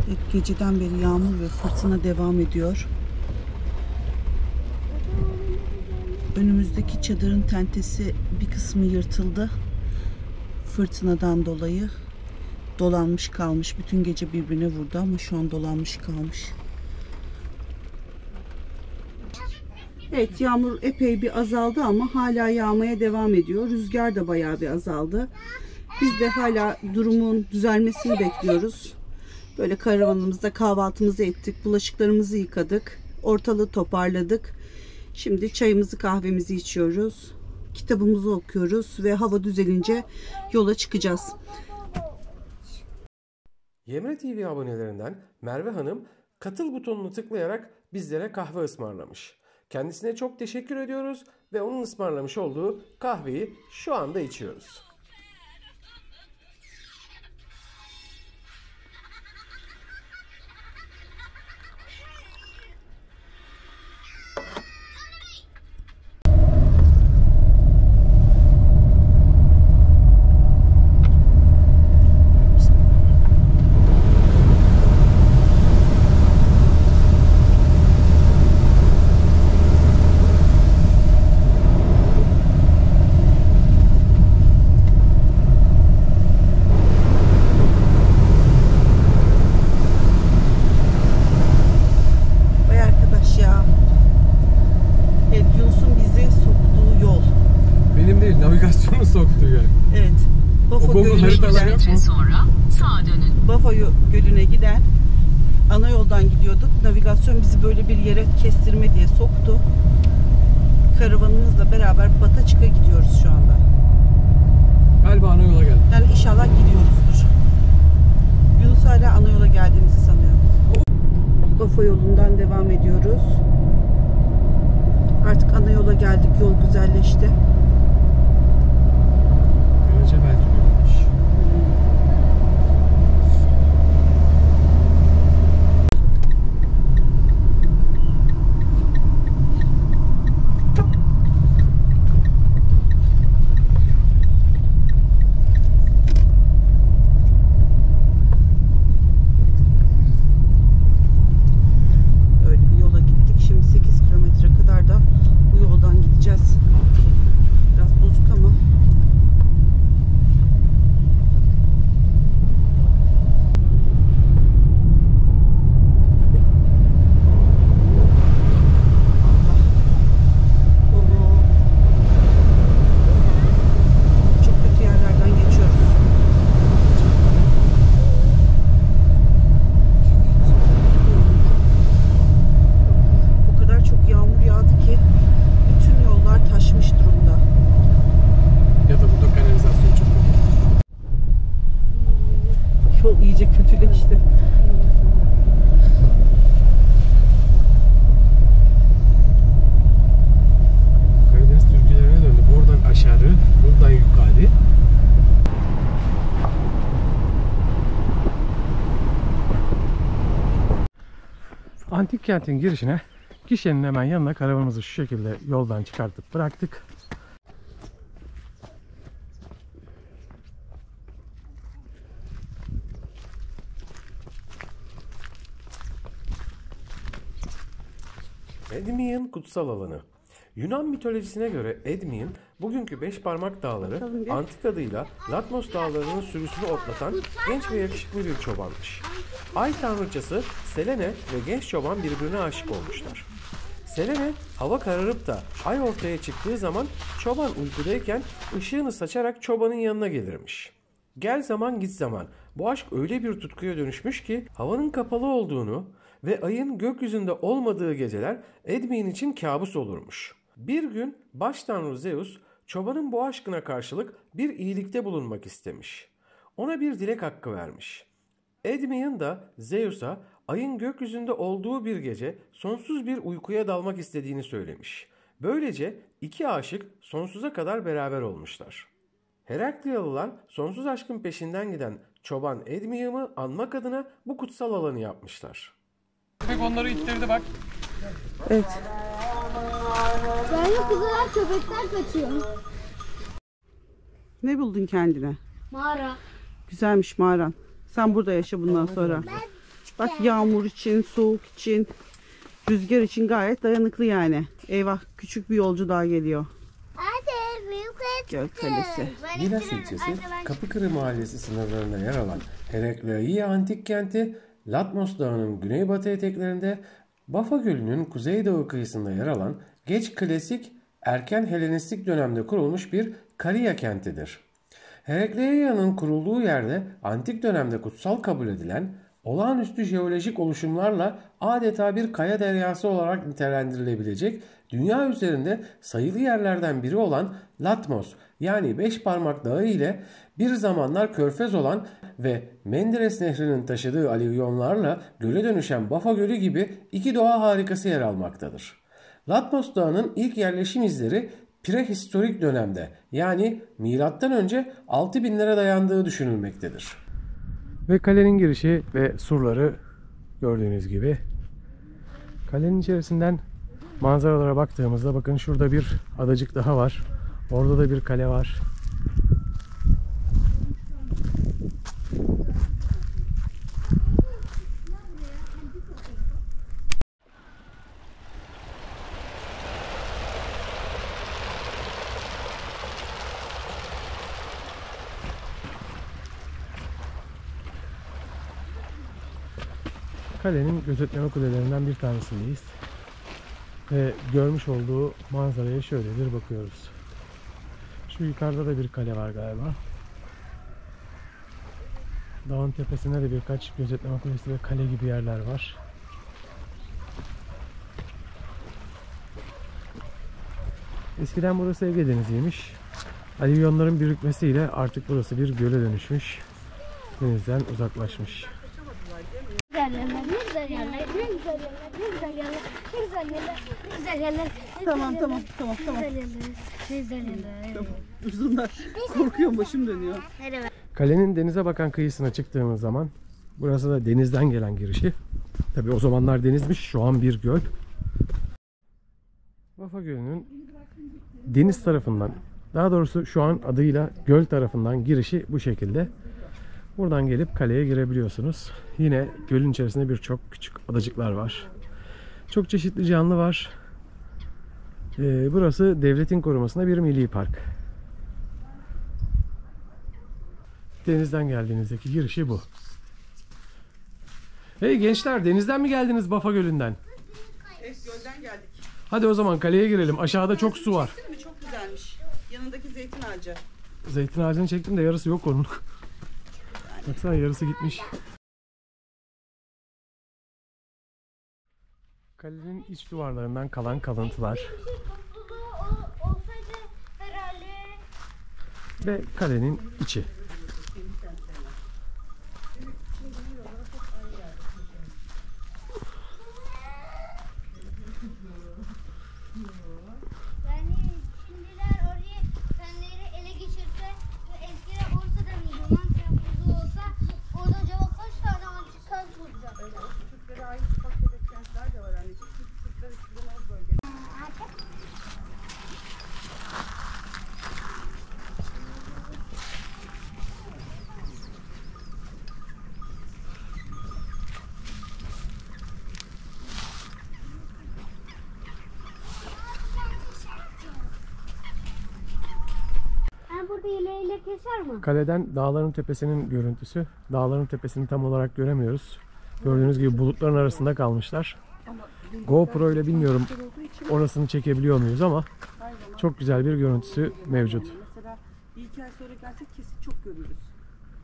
Evet, geceden beri yağmur ve fırtına devam ediyor. Önümüzdeki çadırın tentesi bir kısmı yırtıldı. Fırtınadan dolayı dolanmış kalmış. Bütün gece birbirine vurdu ama şu an dolanmış kalmış. Evet, yağmur epey bir azaldı ama hala yağmaya devam ediyor. Rüzgar da bayağı bir azaldı. Biz de hala durumun düzelmesini bekliyoruz. Böyle karavanımızda kahvaltımızı ettik, bulaşıklarımızı yıkadık, ortalığı toparladık. Şimdi çayımızı kahvemizi içiyoruz, kitabımızı okuyoruz ve hava düzelince yola çıkacağız. Yemre TV abonelerinden Merve Hanım katıl butonunu tıklayarak bizlere kahve ısmarlamış. Kendisine çok teşekkür ediyoruz ve onun ısmarlamış olduğu kahveyi şu anda içiyoruz. Navigasyonu soktu yani. Evet. Bafo Gölü'ne giden, sonra sağa dönün. Bafo Gölü'ne giden ana yoldan gidiyorduk. Navigasyon bizi böyle bir yere kestirme diye soktu. Karavanımızla beraber Bataçık'a gidiyoruz şu anda. Galiba ana yola geldik. Yani inşallah gidiyoruzdur. Yunus hala ana yola geldiğimizi sanıyor. Bafo yolundan devam ediyoruz. Artık ana yola geldik. Yol güzelleşti. Yol iyice kötüleşti. Karadeniz türkülerine döndü. Buradan aşağı, buradan yukarı. Antik kentin girişine, gişenin hemen yanına karavanımızı şu şekilde yoldan çıkartıp bıraktık. Edmiyon kutsal alanı. Yunan mitolojisine göre Edmiyon, bugünkü Beşparmak Dağları, antik adıyla Latmos Dağları'nın sürüsünü otlatan genç ve yakışıklı bir çobanmış. Ay tanrıçası Selene ve genç çoban birbirine aşık olmuşlar. Selene, hava kararıp da ay ortaya çıktığı zaman çoban uykudayken ışığını saçarak çobanın yanına gelirmiş. Gel zaman git zaman, bu aşk öyle bir tutkuya dönüşmüş ki havanın kapalı olduğunu ve ayın gökyüzünde olmadığı geceler Edmiyon için kabus olurmuş. Bir gün baş tanrı Zeus, çobanın bu aşkına karşılık bir iyilikte bulunmak istemiş. Ona bir dilek hakkı vermiş. Edmiyon da Zeus'a ayın gökyüzünde olduğu bir gece sonsuz bir uykuya dalmak istediğini söylemiş. Böylece iki aşık sonsuza kadar beraber olmuşlar. Herakliyalılar sonsuz aşkın peşinden giden çoban Edmiyon'u anmak adına bu kutsal alanı yapmışlar. Köpek onları ittirdi bak. Evet. Yani kızlar köpekler kaçıyor. Ne buldun kendine? Mağara. Güzelmiş mağaran. Sen burada yaşa bundan sonra. Bak yağmur için, soğuk için, rüzgar için gayet dayanıklı yani. Eyvah, küçük bir yolcu daha geliyor. Hadi büyük Göl Kalesi. Milas ilçesi Kapıkırı mahallesi sınırlarında yer alan Herakleia antik kenti, Latmos Dağı'nın güneybatı eteklerinde, Bafa Gölü'nün kuzeydoğu kıyısında yer alan geç klasik, erken Helenistik dönemde kurulmuş bir Karia kentidir. Herakleia'nın kurulduğu yerde antik dönemde kutsal kabul edilen olağanüstü jeolojik oluşumlarla adeta bir kaya deryası olarak nitelendirilebilecek dünya üzerinde sayılı yerlerden biri olan Latmos yani Beş Parmak Dağı ile bir zamanlar körfez olan ve Menderes Nehri'nin taşıdığı alüvyonlarla göle dönüşen Bafa Gölü gibi iki doğa harikası yer almaktadır. Latmos Dağı'nın ilk yerleşim izleri prehistorik dönemde yani M.Ö. 6000'lere dayandığı düşünülmektedir. Ve kalenin girişi ve surları gördüğünüz gibi. Kalenin içerisinden manzaralara baktığımızda bakın şurada bir adacık daha var. Orada da bir kale var. Kalenin gözetleme kulelerinden bir tanesindeyiz. Ve görmüş olduğu manzaraya şöyle bir bakıyoruz. Şu yukarıda da bir kale var galiba. Dağın tepesinde de birkaç gözetleme kulesi ve kale gibi yerler var. Eskiden burası Ege Denizi'ymiş. Alüvyonların birikmesiyle artık burası bir göle dönüşmüş. Denizden uzaklaşmış. Tamam. Uzunlar. Korkuyorum, başım dönüyor. Kalenin denize bakan kıyısına çıktığımız zaman burası da denizden gelen girişi. Tabii o zamanlar denizmiş, şu an bir göl. Bafa Gölü'nün deniz tarafından, daha doğrusu şu an adıyla göl tarafından girişi bu şekilde. Buradan gelip kaleye girebiliyorsunuz. Yine gölün içerisinde birçok küçük adacıklar var. Çok çeşitli canlı var. Burası devletin korumasında bir milli park. Denizden geldiğinizdeki girişi bu. Hey gençler, denizden mi geldiniz Bafa Gölü'nden? Evet, gölden geldik. Hadi o zaman kaleye girelim. Aşağıda çok su var. Değil mi? Çok güzelmiş. Yanındaki zeytin ağacı. Zeytin ağacını çektim de yarısı yok onun. Baksana yarısı gitmiş. Kalenin iç duvarlarından kalan kalıntılar ve kalenin içi. Yani şimdiler orayı kendileri ele geçirse ve eskiden olsa da Müslüman templisi olsa orada acaba kaç tane antik kent olacak? Türklere ait ufak tefek kentler de var anneciğim. Türkler eskiden o bölgede. Ben burada ileyle keser mi? Kaleden dağların tepesinin görüntüsü. Dağların tepesini tam olarak göremiyoruz. Gördüğünüz gibi bulutların arasında kalmışlar. GoPro ile bilmiyorum orasını çekebiliyor muyuz ama çok güzel bir görüntüsü mevcut. Mesela bir iki ay sonra gelsek kesin çok görürüz.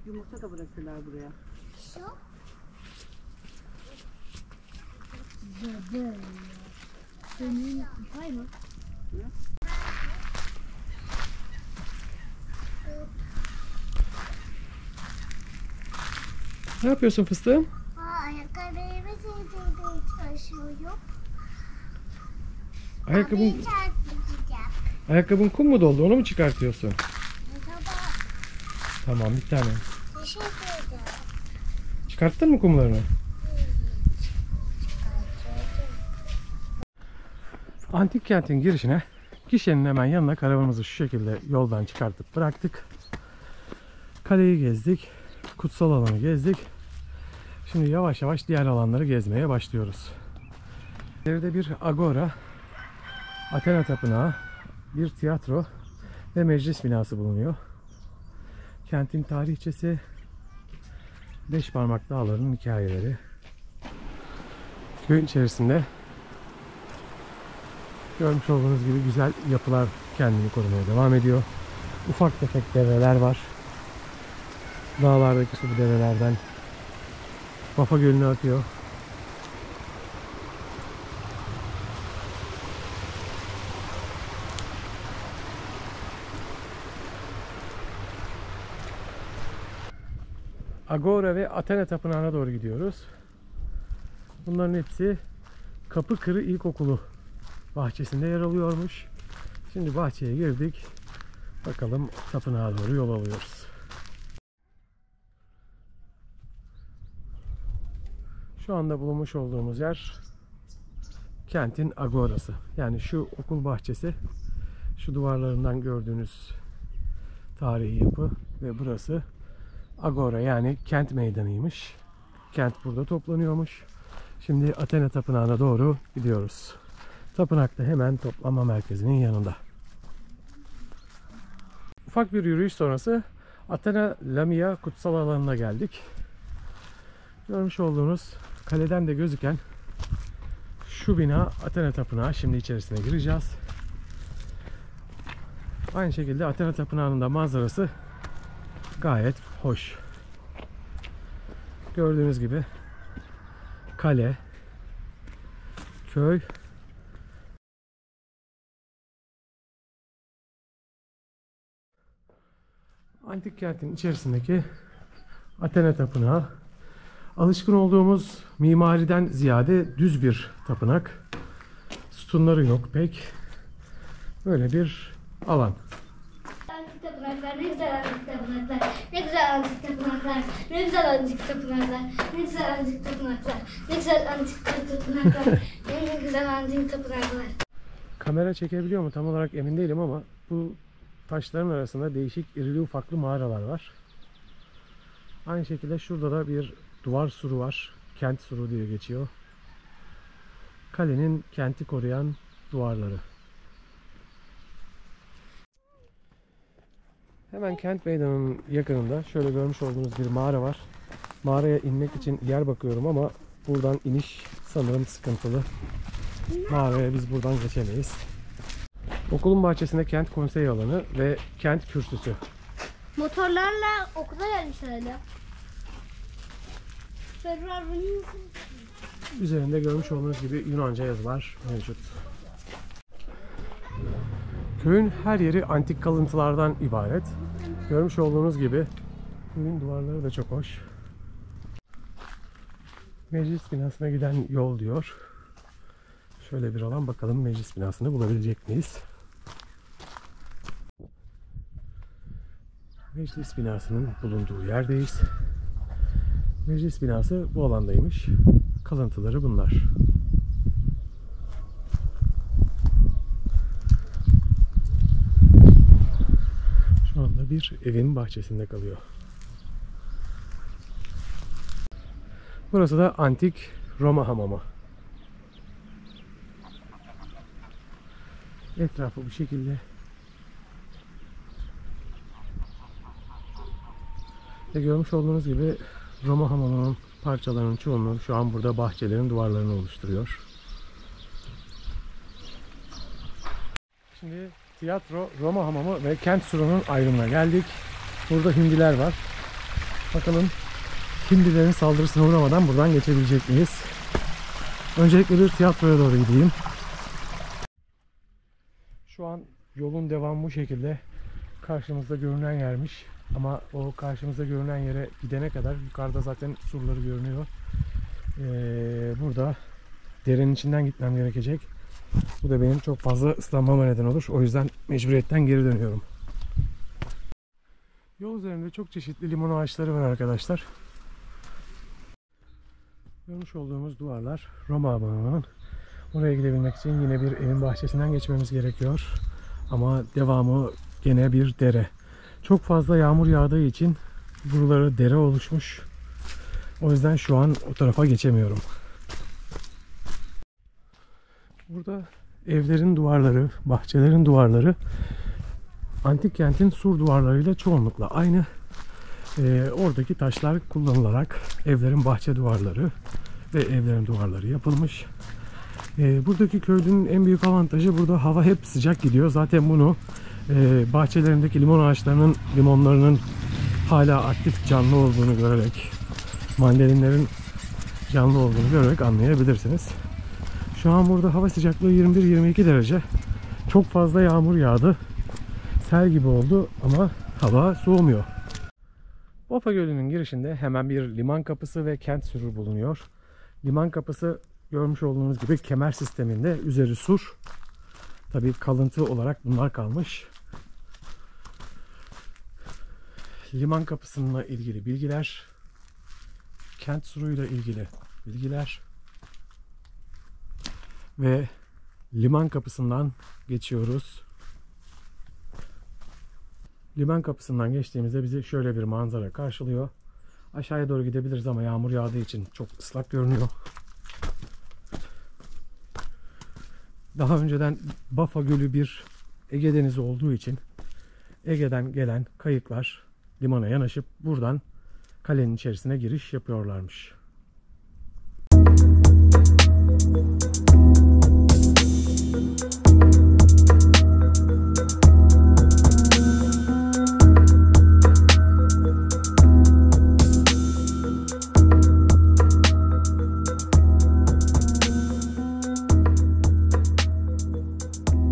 Yumurta da bırakırlar buraya. Senin pay mı? Ne yapıyorsun fıstığım? Ayakkabılarımı taşıyorum. Ayakkabın, Çarpacağım. ayakkabın kum mu doldu? Onu mu çıkartıyorsun? Baba Tamam, bir tane. teşekkür ederim. Çıkarttın mı kumlarını? Antik kentin girişine, gişenin hemen yanına karavanımızı şu şekilde yoldan çıkartıp bıraktık. Kaleyi gezdik. Kutsal alanı gezdik. Şimdi yavaş yavaş diğer alanları gezmeye başlıyoruz. İleride bir agora, Athena Tapınağı, bir tiyatro ve meclis binası bulunuyor. Kentin tarihçesi, Beşparmak Dağları'nın hikayeleri. Köyün içerisinde görmüş olduğunuz gibi güzel yapılar kendini korumaya devam ediyor. Ufak tefek dereler var. Dağlardaki su bu derelerden Vafa Gölü'ne akıyor. Agora ve Athena Tapınağı'na doğru gidiyoruz. Bunların hepsi Kapıkırı İlkokulu bahçesinde yer alıyormuş. Şimdi bahçeye girdik. Bakalım tapınağa doğru yol alıyoruz. Şu anda bulunmuş olduğumuz yer kentin agorası. Yani şu okul bahçesi, şu duvarlarından gördüğünüz tarihi yapı ve burası agora, yani kent meydanıymış. Kent burada toplanıyormuş. Şimdi Athena Tapınağı'na doğru gidiyoruz. Tapınak da hemen toplanma merkezinin yanında. Ufak bir yürüyüş sonrası Athena Lamia kutsal alanına geldik. Görmüş olduğunuz kaleden de gözüken şu bina Athena Tapınağı. Şimdi içerisine gireceğiz. Aynı şekilde Athena Tapınağı'nın da manzarası gayet hoş. Gördüğünüz gibi kale, köy, antik kentin içerisindeki Athena Tapınağı. Alışkın olduğumuz mimariden ziyade düz bir tapınak. Sütunları yok pek. Böyle bir alan. Antik tapınaklar, ne güzel antik tapınaklar, ne güzel antik tapınaklar, ne güzel antik tapınaklar, ne güzel antik tapınaklar, ne güzel antik tapınaklar, ne güzel antik tapınaklar. Kamera çekebiliyor mu tam olarak emin değilim ama bu taşların arasında değişik irili ufaklı mağaralar var. Aynı şekilde şurada da bir duvar suru var. Kent suru diye geçiyor. Kalenin kenti koruyan duvarları. Hemen kent meydanının yakınında şöyle görmüş olduğunuz bir mağara var. Mağaraya inmek için yer bakıyorum ama buradan iniş sanırım sıkıntılı. Mağaraya biz buradan geçemeyiz. Okulun bahçesinde kent konseyi alanı ve kent kürsüsü. Motorlarla okula gelmişler hala. Üzerinde görmüş olduğunuz gibi Yunanca yazılar mevcut. Köyün her yeri antik kalıntılardan ibaret. Görmüş olduğunuz gibi köyün duvarları da çok hoş. Meclis binasına giden yol diyor. Şöyle bir alan, bakalım meclis binasını bulabilecek miyiz? Meclis binasının bulunduğu yerdeyiz. Meclis binası bu alandaymış. Kalıntıları bunlar. Şu anda bir evin bahçesinde kalıyor. Burası da antik Roma hamamı. Etrafı bu şekilde. Ve görmüş olduğunuz gibi Roma hamamının parçalarının çoğunluğu şu an burada bahçelerin duvarlarını oluşturuyor. Şimdi tiyatro, Roma hamamı ve kent surunun ayrımına geldik. Burada hindiler var. Bakalım hindilerin saldırısına uğramadan buradan geçebilecek miyiz? Öncelikle bir tiyatroya doğru gideyim. Şu an yolun devamı bu şekilde karşımızda görünen yermiş. Ama o karşımızda görünen yere gidene kadar yukarıda zaten surları görünüyor. Burada derenin içinden gitmem gerekecek. Bu da benim çok fazla ıslanmama neden olur. O yüzden mecburiyetten geri dönüyorum. Yol üzerinde çok çeşitli limon ağaçları var arkadaşlar. Görmüş olduğumuz duvarlar Roma hamamının. Oraya gidebilmek için yine bir evin bahçesinden geçmemiz gerekiyor. Ama devamı gene bir dere. Çok fazla yağmur yağdığı için buralara dere oluşmuş. O yüzden şu an o tarafa geçemiyorum. Burada evlerin duvarları, bahçelerin duvarları antik kentin sur duvarlarıyla çoğunlukla aynı. Oradaki taşlar kullanılarak evlerin bahçe duvarları ve evlerin duvarları yapılmış. Buradaki köylünün en büyük avantajı, burada hava hep sıcak gidiyor. Zaten bunu bahçelerindeki limon ağaçlarının limonlarının hala aktif canlı olduğunu görerek, mandalinlerin canlı olduğunu görerek anlayabilirsiniz. Şu an burada hava sıcaklığı 21-22 derece. Çok fazla yağmur yağdı. Sel gibi oldu ama hava soğumuyor. Bafa Gölü'nün girişinde hemen bir liman kapısı ve kent sürü bulunuyor. Liman kapısı görmüş olduğunuz gibi kemer sisteminde, üzeri sur. Tabii kalıntı olarak bunlar kalmış. Liman kapısıyla ilgili bilgiler, kent suruyla ilgili bilgiler ve liman kapısından geçiyoruz. Liman kapısından geçtiğimizde bizi şöyle bir manzara karşılıyor. Aşağıya doğru gidebiliriz ama yağmur yağdığı için çok ıslak görünüyor. Daha önceden Bafa Gölü bir Ege Denizi olduğu için Ege'den gelen kayıklar limana yanaşıp buradan kalenin içerisine giriş yapıyorlarmış.